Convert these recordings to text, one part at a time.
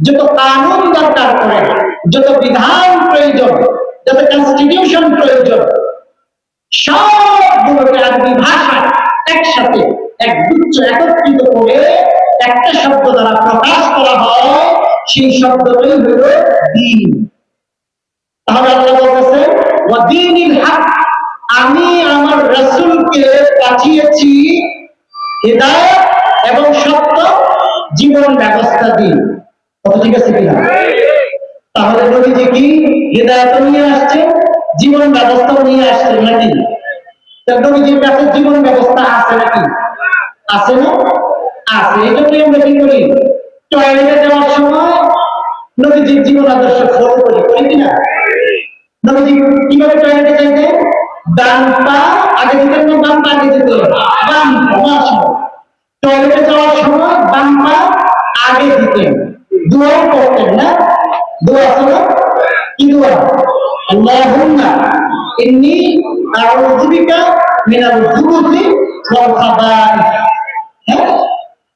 যত কানুন দরকার পড়ে, যত বিধান প্রয়োজন, যত কনস্টিটিউশন প্রয়োজন, সবগুলোকে আরবি ভাষায় একসাথে একগুচ্ছ একত্রিত করে একটা শব্দ দ্বারা প্রকাশ করা হয়, সেই শব্দটাই হলো দ্বীন। তাহলে আল্লাহ বলতেছে ওয়াদীনিল হক, আমি আমার রাসূলকে পাঠিয়েছি হিদায়াত এবং সত্য জীবন ব্যবস্থা দিয়ে। কত ঠিক আছে কিনা? তাহলে নবীজি কি হিদায়াত নিয়ে আসছে, জীবন ব্যবস্থা নিয়ে আসছে নাকি? নবীজির কাছে জীবন ব্যবস্থা আছে নাকি? আছে না? আছে। এই জন্যই আমরা কি করি, টয়লেটে যাওয়ার সময় নবীজির জীবন আদর্শ ফলো করি, করি কিনা? নবীজি কিভাবে টয়লেটে যাইতেন? ডান পা আগে দিতেন না বাম পা আগে দিতেন? বাম পা। মাশাআল্লাহ। টয়লেটে যাওয়ার সময় বাম পা আগে দিতেন, দোয়া করতেন না? দোয়া আছে না? কি দোয়া? আল্লাহুম্মা ইন্নী আউযু বিকা মিনাল খুবুসি ওয়াল খাবাইস। হ্যাঁ,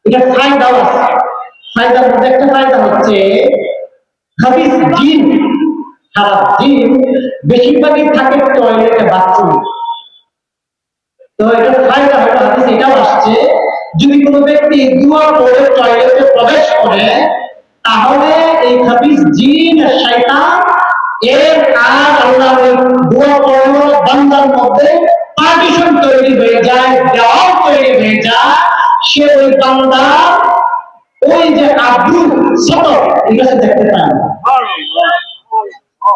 এটা ফায়দা আছে। ফায়দার মধ্যে একটা ফায়দা হচ্ছে খাবিস জিন, খারাপ জিন বেশিরভাগই থাকে টয়লেটে, বাথরুমে। তো এটা ফায়দা হলো, হাদিস এটাও আসছে, যদি কোনো ব্যক্তি দোয়া পড়ে টয়লেটে প্রবেশ করে, তাহলে এই খাবিস জিন আর শয়তান এর আর আল্লাহর ওই দোয়া পড়ানো বান্দার মধ্যে পার্টিশন তৈরি হয়ে যায়, দেওয়াল তৈরি হয়ে যায়। সে ওই বান্দা ওই যে আব্দু ছোট এটা সে দেখতে পায় না।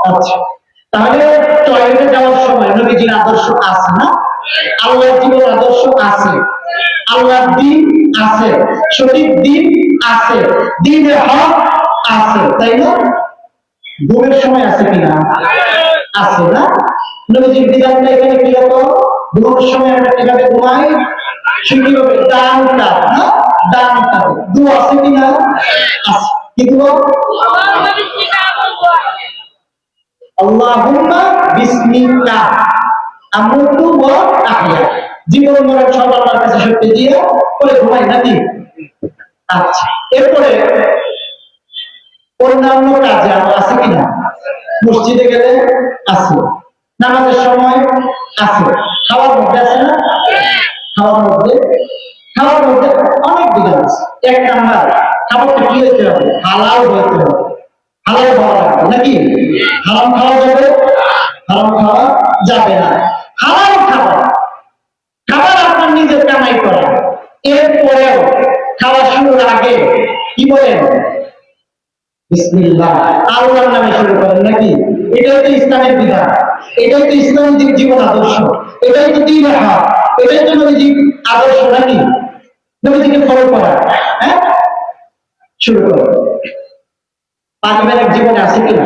আচ্ছা, তাহলে টয়লেটে যাওয়ার সময় নবীজির আদর্শ আছে না? আল্লাহর জীবন আদর্শ আছে, আল্লাহর দ্বীন আছে, সঠিক দ্বীন আছে, দ্বীনে হক আছে, তাই না? ঘুমের সময় আছে কিনা? আছে না? নবীজির বিধানটা এখানে কি হতো? ঘুমের সময় আমরা কিভাবে ঘুমাই? কিভাবে? ডান কাত না? ডান কাত। দোয়া আছে কিনা? আছে। কি দোয়া? আল্লাহুম্মা বিসমিকা আমুতু ওয়া আহয়া। জীবন মরণ সব আল্লাহর কাছে সঁপে দিয়ে পরে ঘুমাই নাকি? আচ্ছা, এরপরে অন্যান্য কাজে আছে কিনা? মসজিদে গেলে আছে, নামাজের সময় আছে, খাওয়ার মধ্যে আছে না? খাওয়ার মধ্যে অনেক বিধান আছে। এক নাম্বার, খাবারটা কি হইতে হবে? হালাল হইতে হবে। হালাল খাওয়া লাগবে নাকি? হারাম খাওয়া যাবে? হারাম খাওয়া যাবে না। হালাল খাবার, খাবার আপনার নিজের কামাই করা। এরপরেও খাওয়া শুরুর আগে কি বলেন? বিসমিল্লাহ, আল্লাহর নামে শুরু করেন নাকি? এটাই তো ইসলামের বিধান, এটাই তো ইসলামিক জীবন আদর্শ, এটাই তো দ্বীন হক, এটাই তো নবীজির আদর্শ নাকি? নবীজিকে ফলো করা। হ্যাঁ, শুরু করো। পারিবারিক জীবনে আছে কিনা?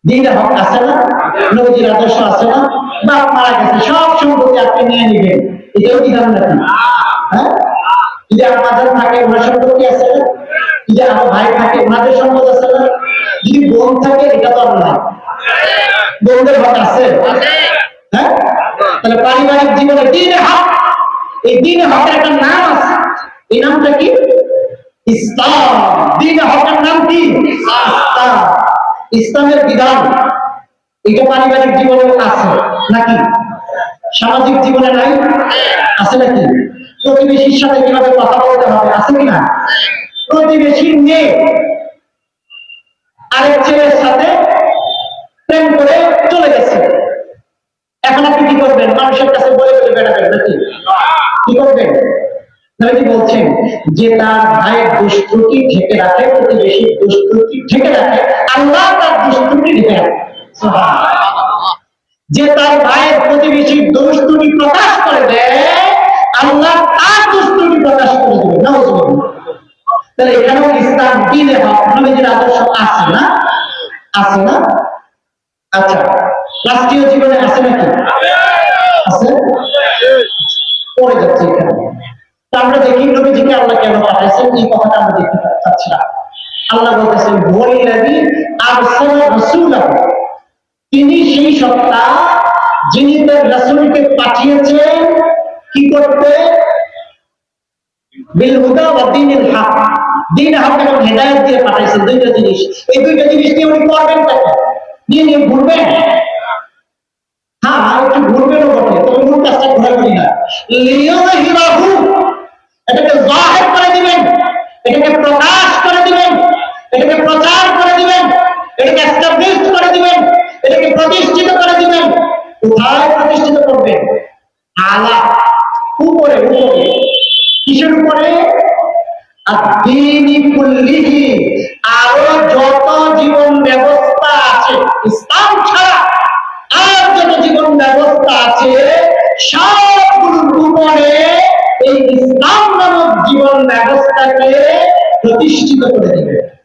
দ্বীন হক আছে না? নবীজির আদর্শ আছে না? বাপ মারা গেছে, সব সম্পত্তি আপনি নিয়ে নিবেন, এটাও বিধান নাকি? হ্যাঁ, যদি আমাদের থাকে ওনার সম্পত্তি আছে না? যদি আমার ভাই থাকে ওনাদের সম্পদ আছে না? যদি বোন থাকে, এটা তো না, বোনদের হক আছে। হ্যাঁ, তাহলে পারিবারিক জীবনে দ্বীন হক, এই দ্বীন হকের একটা নাম আছে। এই নামটা কি? ইসলাম। দ্বীন হকের নাম কি? ইসলাম। ইসলামের বিধান এটা পারিবারিক জীবনে আছে নাকি? সামাজিক জীবনে নাই? আছে নাকি? প্রতিবেশীর সাথে কিভাবে কথা বলতে হবে আছে কিনা? প্রতিবেশীর মেয়ে আরেক ছেলের সাথে প্রেম করে চলে গেছে, এখন আপনি কি করবেন? মানুষের কাছে বলে বলে বেড়াবেন নাকি? কি করবেন? নবীজি বলছেন যে তার ভাইয়ের দুষ্কৃতি ঢেকে রাখে, প্রতিবেশীর দুষ্কৃতি ঢেকে রাখে, আল্লাহ তার দুষ্কৃতি ঢেকে রাখে। যে তার ভাইয়ের প্রতিবেশীর দুষ্কৃতি প্রকাশ করে দেয়, আল্লাহ তার দুষ্কৃতি প্রকাশ করে দেবে। নাউজুবিল্লাহ। তাহলে এখানেও ইসলাম দ্বীনে হক, নবীজির আদর্শ আছে না? আছে না? আচ্ছা, রাষ্ট্রীয় জীবনে আছে নাকি? আছে। পড়ে যাচ্ছে এখানে। আমরা দেখি নবীজিকে আল্লাহ কেন পাঠাইছেন, এই কথাটা আমরা দেখতে পাচ্ছিলাম। আল্লাহ বলতেছেন ওয়াল্লাযী আরসালা রাসূলাহু, তিনি সেই সত্তা যিনি তার রাসূলকে পাঠিয়েছেন কি করতে? বিল হুদা ওয়া দীনিল হক, দিন হাতে এবং হেদায়ত দিয়ে পাঠাইছেন, দুইটা জিনিস। এই দুইটা জিনিস নিয়ে উনি করবেন তাকে নিয়ে নিয়ে ঘুরবেন। হ্যাঁ, একটু ঘুরবেনও বটে, তবে মূল কাজটা ঘোরাঘুরি না। লিইয়ুযহিরাহু, এটাকে জাহির করে দিবেন, এটাকে প্রকাশ করে দিবেন, এটাকে প্রচার করে দিবেন, এটাকে এস্টাবলিশ করে দিবেন, এটাকে প্রতিষ্ঠিত করে দিবেন। কোথায় প্রতিষ্ঠিত করবেন? আলা, উপরে উপরে। কিসের উপরে? আদ-দীনি কুল্লিহি, আরো যত জীবন ব্যবস্থা আছে ইসলাম ছাড়া, আর যত জীবন ব্যবস্থা আছে সবগুলোর উপরে এই ইসলাম নামক জীবন ব্যবস্থাকে প্রতিষ্ঠিত করে দেবে।